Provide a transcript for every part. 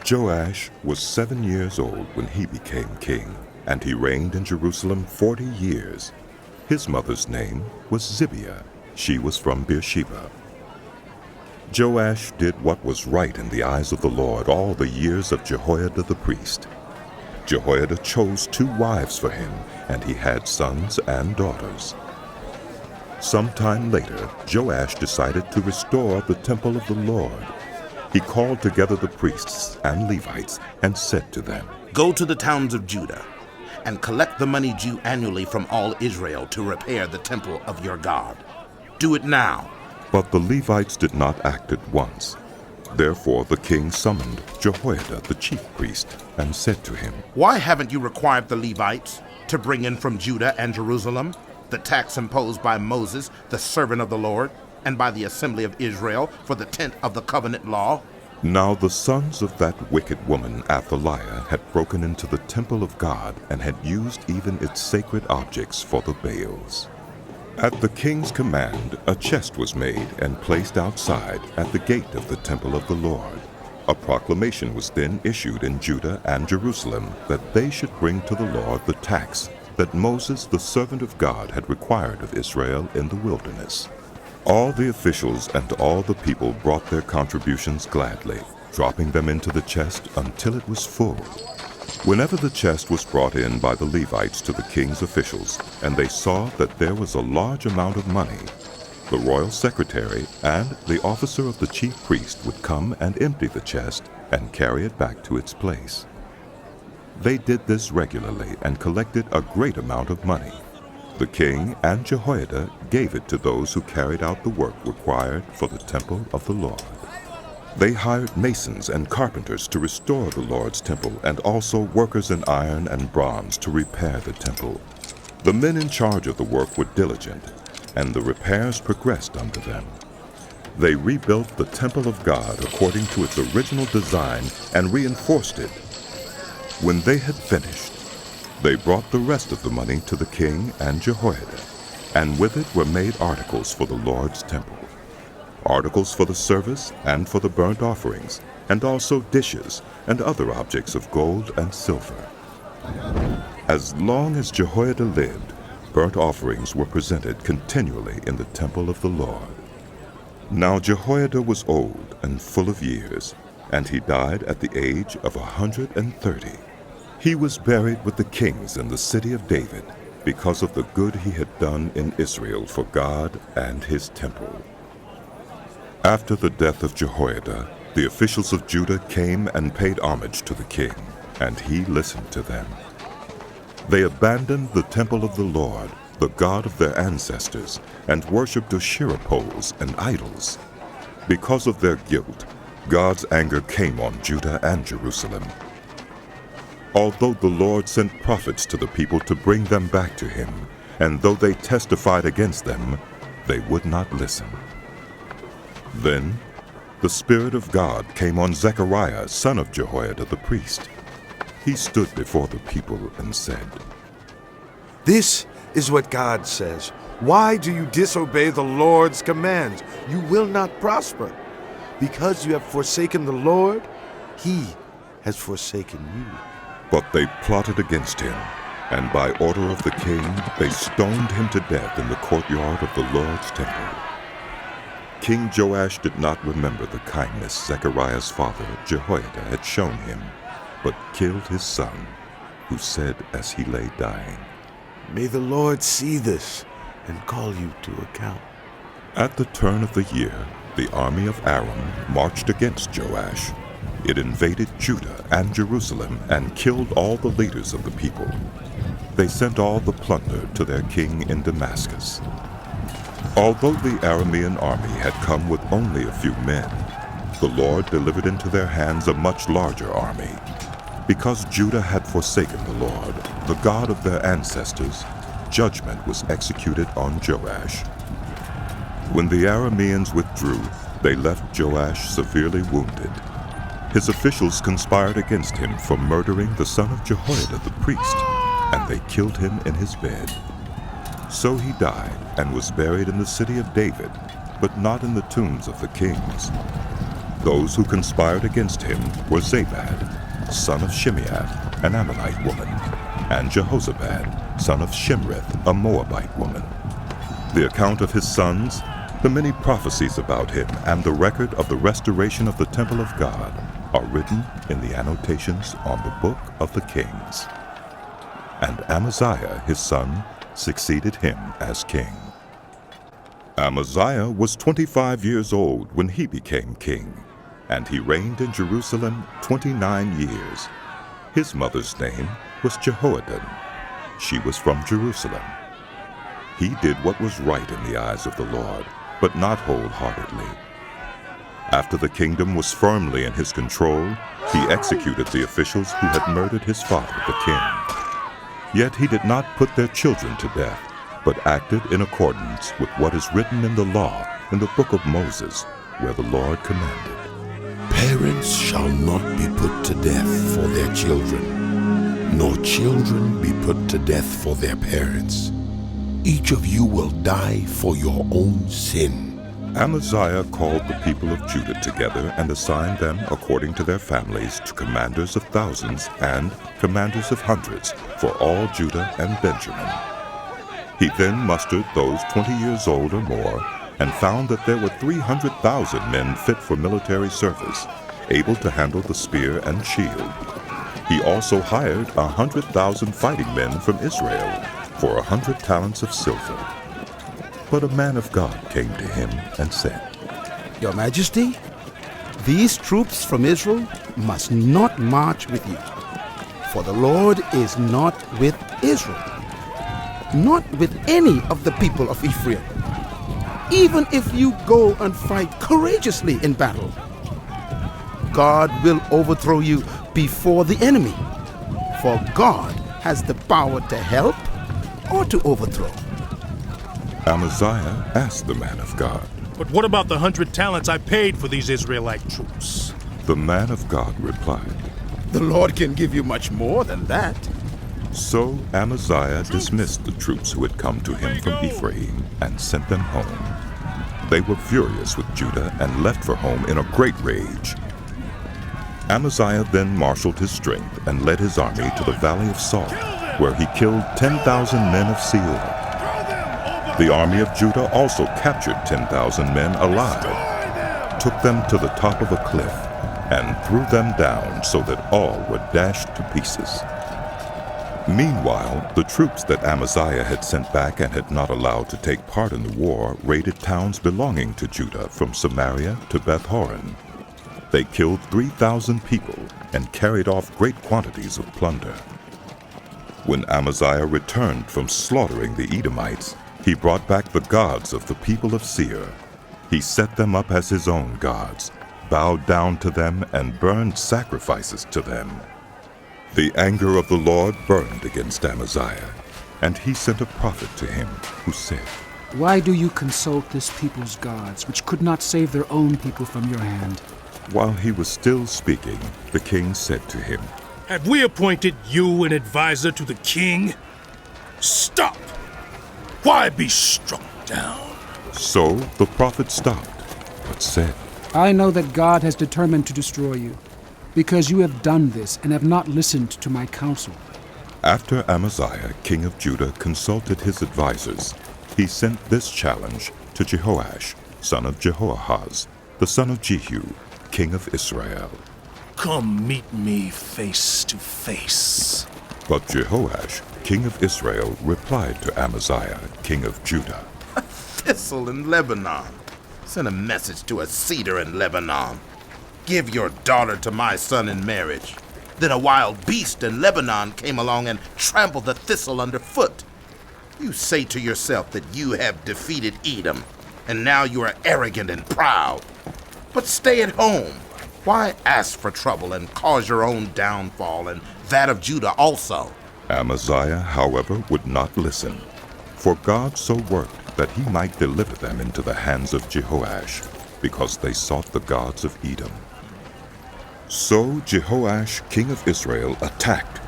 Joash was 7 years old when he became king, and he reigned in Jerusalem 40 years. His mother's name was Zibiah. She was from Beersheba. Joash did what was right in the eyes of the Lord all the years of Jehoiada the priest. Jehoiada chose 2 wives for him, and he had sons and daughters. Sometime later, Joash decided to restore the temple of the Lord. He called together the priests and Levites and said to them, "Go to the towns of Judah and collect the money due annually from all Israel to repair the temple of your God. Do it now." But the Levites did not act at once. Therefore the king summoned Jehoiada the chief priest and said to him, "Why haven't you required the Levites to bring in from Judah and Jerusalem the tax imposed by Moses, the servant of the Lord, and by the assembly of Israel for the tent of the covenant law?" Now the sons of that wicked woman Athaliah had broken into the temple of God and had used even its sacred objects for the Baals. At the king's command, a chest was made and placed outside at the gate of the temple of the Lord. A proclamation was then issued in Judah and Jerusalem that they should bring to the Lord the tax that Moses, the servant of God, had required of Israel in the wilderness. All the officials and all the people brought their contributions gladly, dropping them into the chest until it was full. Whenever the chest was brought in by the Levites to the king's officials, and they saw that there was a large amount of money, the royal secretary and the officer of the chief priest would come and empty the chest and carry it back to its place. They did this regularly and collected a great amount of money. The king and Jehoiada gave it to those who carried out the work required for the temple of the Lord. They hired masons and carpenters to restore the Lord's temple, and also workers in iron and bronze to repair the temple. The men in charge of the work were diligent, and the repairs progressed under them. They rebuilt the temple of God according to its original design and reinforced it. When they had finished, they brought the rest of the money to the king and Jehoiada, and with it were made articles for the Lord's temple, articles for the service and for the burnt offerings, and also dishes and other objects of gold and silver. As long as Jehoiada lived, burnt offerings were presented continually in the temple of the Lord. Now Jehoiada was old and full of years, and he died at the age of 130. He was buried with the kings in the city of David because of the good he had done in Israel for God and his temple. After the death of Jehoiada, the officials of Judah came and paid homage to the king, and he listened to them. They abandoned the temple of the Lord, the God of their ancestors, and worshipped Asherah poles and idols. Because of their guilt, God's anger came on Judah and Jerusalem. Although the Lord sent prophets to the people to bring them back to him, and though they testified against them, they would not listen. Then the Spirit of God came on Zechariah, son of Jehoiada the priest. He stood before the people and said, "This is what God says. Why do you disobey the Lord's commands? You will not prosper. Because you have forsaken the Lord, he has forsaken you." But they plotted against him, and by order of the king, they stoned him to death in the courtyard of the Lord's temple. King Joash did not remember the kindness Zechariah's father, Jehoiada, had shown him, but killed his son, who said as he lay dying, "May the Lord see this and call you to account." At the turn of the year, the army of Aram marched against Joash. It invaded Judah and Jerusalem and killed all the leaders of the people. They sent all the plunder to their king in Damascus. Although the Aramean army had come with only a few men, the Lord delivered into their hands a much larger army. Because Judah had forsaken the Lord, the God of their ancestors, judgment was executed on Joash. When the Arameans withdrew, they left Joash severely wounded. His officials conspired against him for murdering the son of Jehoiada the priest, and they killed him in his bed. So he died and was buried in the city of David, but not in the tombs of the kings. Those who conspired against him were Zabad, son of Shimeath, an Ammonite woman, and Jehozabad, son of Shimrith, a Moabite woman. The account of his sons, the many prophecies about him, and the record of the restoration of the temple of God are written in the annotations on the book of the Kings. And Amaziah, his son, succeeded him as king. Amaziah was 25 years old when he became king, and he reigned in Jerusalem 29 years. His mother's name was Jehoadan. She was from Jerusalem. He did what was right in the eyes of the Lord, but not wholeheartedly. After the kingdom was firmly in his control, he executed the officials who had murdered his father, the king. Yet he did not put their children to death, but acted in accordance with what is written in the law in the book of Moses, where the Lord commanded. Parents shall not be put to death for their children, nor children be put to death for their parents. Each of you will die for your own sin. Amaziah called the people of Judah together and assigned them according to their families to commanders of thousands and commanders of hundreds for all Judah and Benjamin. He then mustered those 20 years old or more and found that there were 300,000 men fit for military service, able to handle the spear and shield. He also hired 100,000 fighting men from Israel for 100 talents of silver. But a man of God came to him and said, Your Majesty, these troops from Israel must not march with you, for the Lord is not with Israel, not with any of the people of Ephraim. Even if you go and fight courageously in battle, God will overthrow you before the enemy, for God has the power to help or to overthrow. Amaziah asked the man of God, But what about the 100 talents I paid for these Israelite troops? The man of God replied, The Lord can give you much more than that. So Amaziah dismissed the troops who had come to him from Ephraim and sent them home. They were furious with Judah and left for home in a great rage. Amaziah then marshaled his strength and led his army to the valley of Salt, where he killed 10,000 men of Seir. The army of Judah also captured 10,000 men alive, took them to the top of a cliff, and threw them down so that all were dashed to pieces. Meanwhile, the troops that Amaziah had sent back and had not allowed to take part in the war raided towns belonging to Judah from Samaria to Beth-horon. They killed 3,000 people and carried off great quantities of plunder. When Amaziah returned from slaughtering the Edomites, he brought back the gods of the people of Seir. He set them up as his own gods, bowed down to them, and burned sacrifices to them. The anger of the Lord burned against Amaziah, and he sent a prophet to him, who said, Why do you consult this people's gods, which could not save their own people from your hand? While he was still speaking, the king said to him, Have we appointed you an advisor to the king? Stop! Why be struck down? So the prophet stopped, but said, I know that God has determined to destroy you, because you have done this and have not listened to my counsel. After Amaziah, king of Judah, consulted his advisers, he sent this challenge to Jehoash, son of Jehoahaz, the son of Jehu, king of Israel. Come meet me face to face. But Jehoash, king of Israel, replied to Amaziah, king of Judah, A thistle in Lebanon. Send a message to a cedar in Lebanon. Give your daughter to my son in marriage. Then a wild beast in Lebanon came along and trampled the thistle underfoot. You say to yourself that you have defeated Edom, and now you are arrogant and proud. But stay at home. Why ask for trouble and cause your own downfall and that of Judah also? Amaziah, however, would not listen, for God so worked that he might deliver them into the hands of Jehoash, because they sought the gods of Edom. So Jehoash, king of Israel, attacked.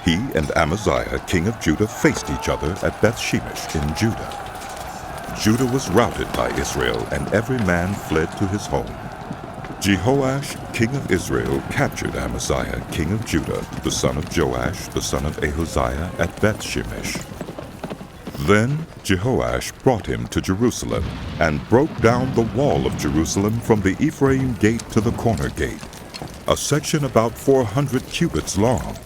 He and Amaziah, king of Judah, faced each other at Beth-shemesh in Judah. Judah was routed by Israel, and every man fled to his home. Jehoash, king of Israel, captured Amaziah, king of Judah, the son of Joash, the son of Ahaziah, at Bethshemesh. Then Jehoash brought him to Jerusalem, and broke down the wall of Jerusalem from the Ephraim gate to the corner gate, a section about 400 cubits long.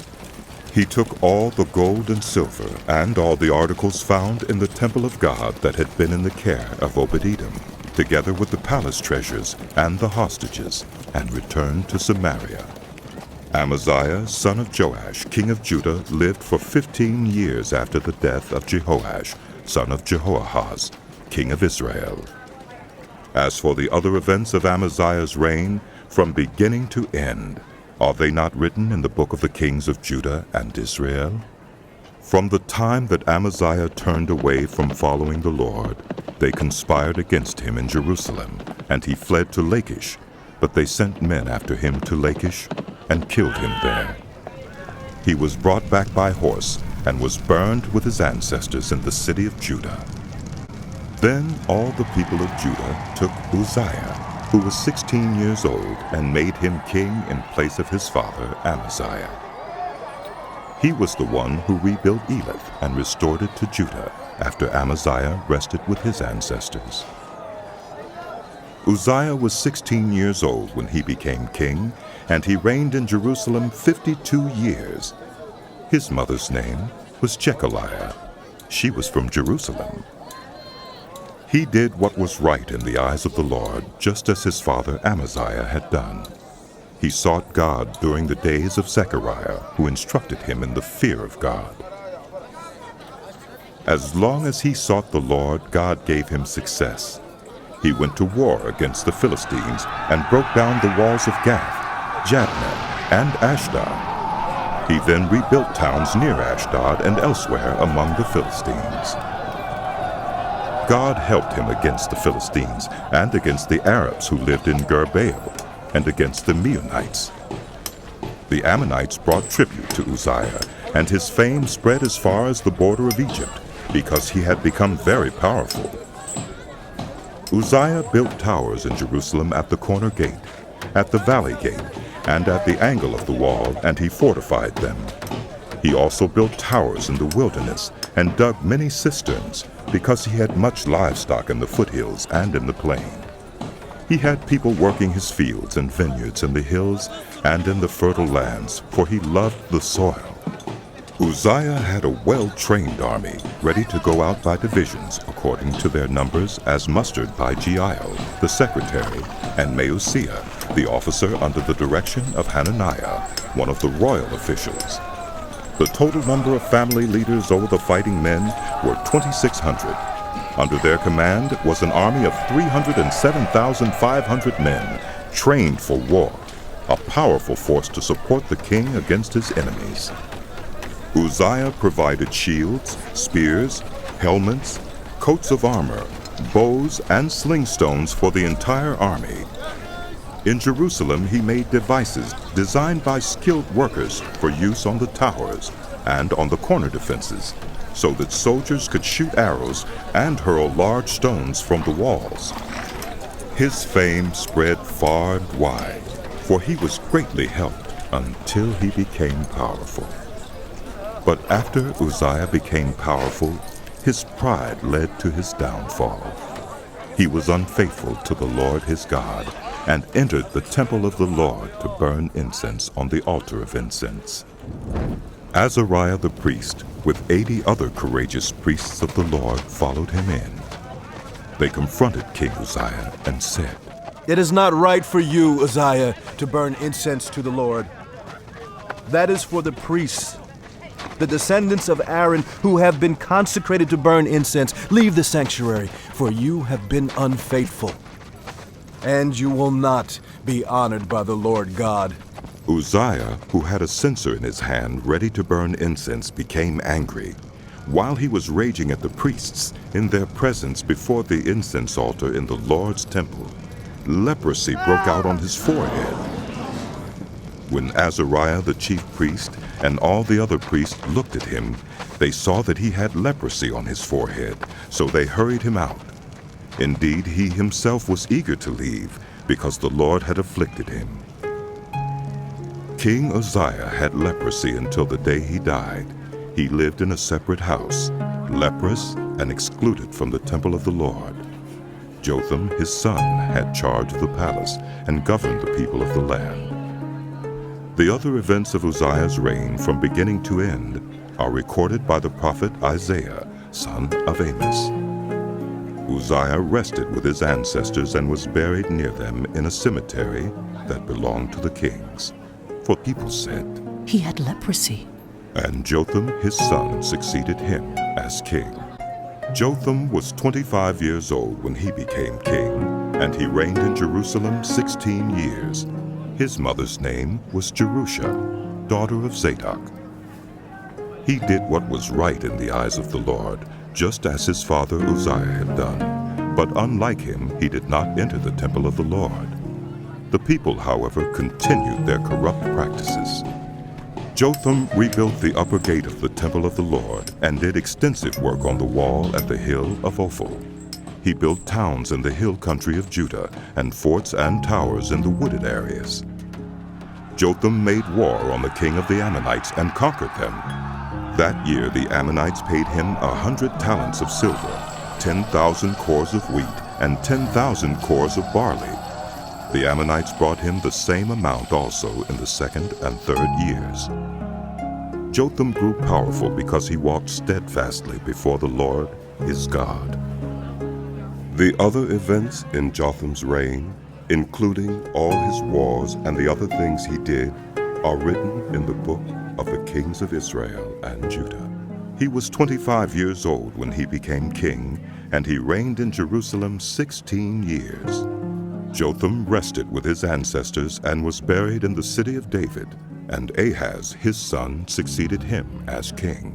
He took all the gold and silver, and all the articles found in the temple of God that had been in the care of Obed-Edom, together with the palace treasures and the hostages, and returned to Samaria. Amaziah, son of Joash, king of Judah, lived for 15 years after the death of Jehoash, son of Jehoahaz, king of Israel. As for the other events of Amaziah's reign, from beginning to end, are they not written in the book of the kings of Judah and Israel? From the time that Amaziah turned away from following the Lord, they conspired against him in Jerusalem, and he fled to Lachish, but they sent men after him to Lachish and killed him there. He was brought back by horse and was burned with his ancestors in the city of Judah. Then all the people of Judah took Uzziah, who was 16 years old, and made him king in place of his father Amaziah. He was the one who rebuilt Elath and restored it to Judah after Amaziah rested with his ancestors. Uzziah was 16 years old when he became king, and he reigned in Jerusalem 52 years. His mother's name was Jechaliah. She was from Jerusalem. He did what was right in the eyes of the Lord, just as his father Amaziah had done. He sought God during the days of Zechariah, who instructed him in the fear of God. As long as he sought the Lord, God gave him success. He went to war against the Philistines and broke down the walls of Gath, Jabneh, and Ashdod. He then rebuilt towns near Ashdod and elsewhere among the Philistines. God helped him against the Philistines and against the Arabs who lived in Gur-baal, and against the Meunites. The Ammonites brought tribute to Uzziah, and his fame spread as far as the border of Egypt, because he had become very powerful. Uzziah built towers in Jerusalem at the corner gate, at the valley gate, and at the angle of the wall, and he fortified them. He also built towers in the wilderness, and dug many cisterns, because he had much livestock in the foothills and in the plain. He had people working his fields and vineyards in the hills and in the fertile lands, for he loved the soil. Uzziah had a well-trained army, ready to go out by divisions according to their numbers, as mustered by Jeiel, the secretary, and Maaseiah, the officer under the direction of Hananiah, one of the royal officials. The total number of family leaders over the fighting men were 2,600. Under their command was an army of 307,500 men, trained for war, a powerful force to support the king against his enemies. Uzziah provided shields, spears, helmets, coats of armor, bows, and sling stones for the entire army. In Jerusalem he made devices designed by skilled workers for use on the towers and on the corner defenses, so that soldiers could shoot arrows and hurl large stones from the walls. His fame spread far and wide, for he was greatly helped until he became powerful. But after Uzziah became powerful, his pride led to his downfall. He was unfaithful to the Lord his God, and entered the temple of the Lord to burn incense on the altar of incense. Azariah the priest, with 80 other courageous priests of the Lord, followed him in. They confronted King Uzziah and said, "It is not right for you, Uzziah, to burn incense to the Lord. That is for the priests, the descendants of Aaron, who have been consecrated to burn incense. Leave the sanctuary, for you have been unfaithful, and you will not be honored by the Lord God." Uzziah, who had a censer in his hand ready to burn incense, became angry. While he was raging at the priests in their presence before the incense altar in the Lord's temple, leprosy broke out on his forehead. When Azariah the chief priest and all the other priests looked at him, they saw that he had leprosy on his forehead, so they hurried him out. Indeed, he himself was eager to leave, because the Lord had afflicted him. King Uzziah had leprosy until the day he died. He lived in a separate house, leprous and excluded from the temple of the Lord. Jotham, his son, had charge of the palace and governed the people of the land. The other events of Uzziah's reign from beginning to end are recorded by the prophet Isaiah, son of Amos. Uzziah rested with his ancestors and was buried near them in a cemetery that belonged to the kings. For people said, "He had leprosy." And Jotham, his son, succeeded him as king. Jotham was 25 years old when he became king, and he reigned in Jerusalem 16 years. His mother's name was Jerusha, daughter of Zadok. He did what was right in the eyes of the Lord, just as his father Uzziah had done. But unlike him, he did not enter the temple of the Lord. The people, however, continued their corrupt practices. Jotham rebuilt the upper gate of the temple of the Lord and did extensive work on the wall at the hill of Ophel. He built towns in the hill country of Judah and forts and towers in the wooded areas. Jotham made war on the king of the Ammonites and conquered them. That year the Ammonites paid him 100 talents of silver, 10,000 cores of wheat, and 10,000 cores of barley. The Ammonites brought him the same amount also in the second and third years. Jotham grew powerful because he walked steadfastly before the Lord, his God. The other events in Jotham's reign, including all his wars and the other things he did, are written in the book of the kings of Israel and Judah. He was 25 years old when he became king, and he reigned in Jerusalem 16 years. Jotham rested with his ancestors and was buried in the city of David, and Ahaz, his son, succeeded him as king.